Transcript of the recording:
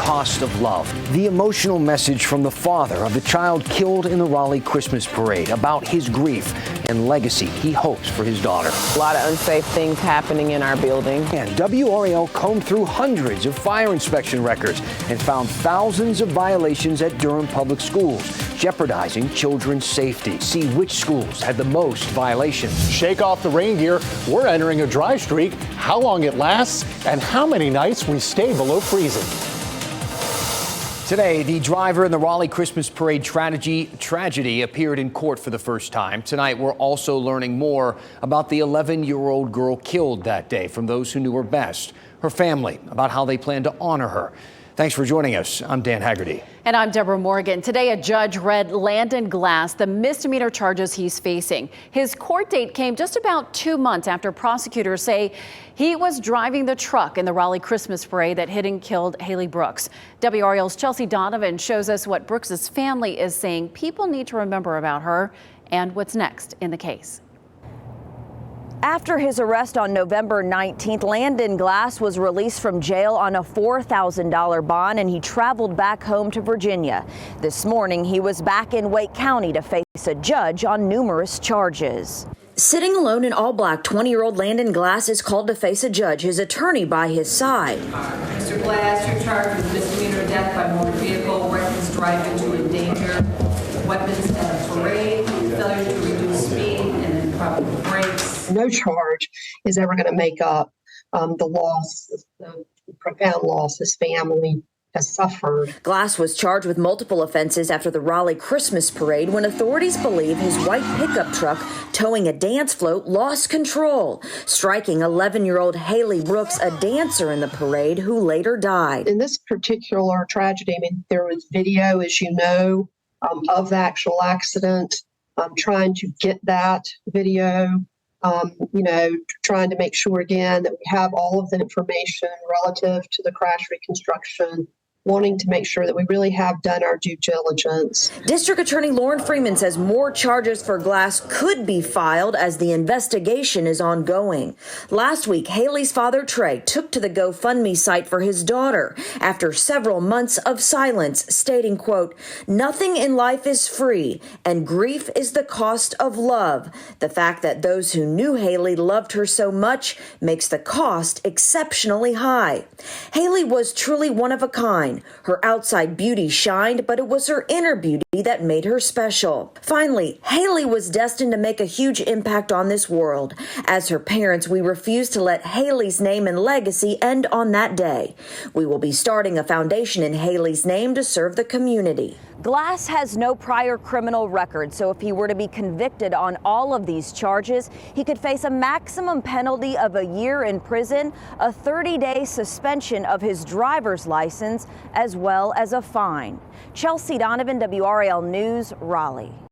cost of love. The emotional message from the father of the child killed in the Raleigh Christmas Parade about his grief and legacy he hopes for his daughter. A lot of unsafe things happening in our building. And WRAL combed through hundreds of fire inspection records and found thousands of violations at Durham Public Schools, jeopardizing children's safety. See which schools had the most violations. Shake off the rain gear. We're entering a dry streak, how long it lasts, and how many nights we stay below freezing. Today, the driver in the Raleigh Christmas Parade tragedy appeared in court for the first time. Tonight, we're also learning more about the 11-year-old girl killed that day from those who knew her best, her family, about how they plan to honor her. Thanks for joining us. I'm Dan Haggerty. And I'm Deborah Morgan. Today, a judge read Landon Glass the misdemeanor charges he's facing. His court date came just about 2 months after prosecutors say he was driving the truck in the Raleigh Christmas Parade that hit and killed Hailey Brooks. WRAL's Chelsea Donovan shows us what Brooks's family is saying people need to remember about her and what's next in the case. After his arrest on November 19th, Landon Glass was released from jail on a $4,000 bond, and he traveled back home to Virginia. This morning, he was back in Wake County to face a judge on numerous charges. Sitting alone in all black, 20-year-old Landon Glass is called to face a judge, his attorney by his side. Mr. Glass, you're charged with misdemeanor death by motor vehicle, reckless driving to endanger weapons at a parade, failure to reduce speed, and improper brakes. No charge is ever going to make up the loss, the profound loss his family has suffered. Glass was charged with multiple offenses after the Raleigh Christmas Parade when authorities believe his white pickup truck towing a dance float lost control, striking 11-year-old Hailey Brooks, a dancer in the parade, who later died. In this particular tragedy, I mean, there was video, as you know, of the actual accident. Trying to get that video, trying to make sure again that we have all of the information relative to the crash reconstruction, wanting to make sure that we really have done our due diligence. District Attorney Lauren Freeman says more charges for Glass could be filed as the investigation is ongoing. Last week, Hailey's father, Trey, took to the GoFundMe site for his daughter after several months of silence, stating, quote, "Nothing in life is free, and grief is the cost of love. The fact that those who knew Hailey loved her so much makes the cost exceptionally high. Hailey was truly one of a kind. Her outside beauty shined, but it was her inner beauty that made her special. Finally, Hailey was destined to make a huge impact on this world. As her parents, we refuse to let Hailey's name and legacy end on that day. We will be starting a foundation in Hailey's name to serve the community." Glass has no prior criminal record, so if he were to be convicted on all of these charges, he could face a maximum penalty of a year in prison, a 30-day suspension of his driver's license, as well as a fine. Chelsea Donovan, WRAL News, Raleigh.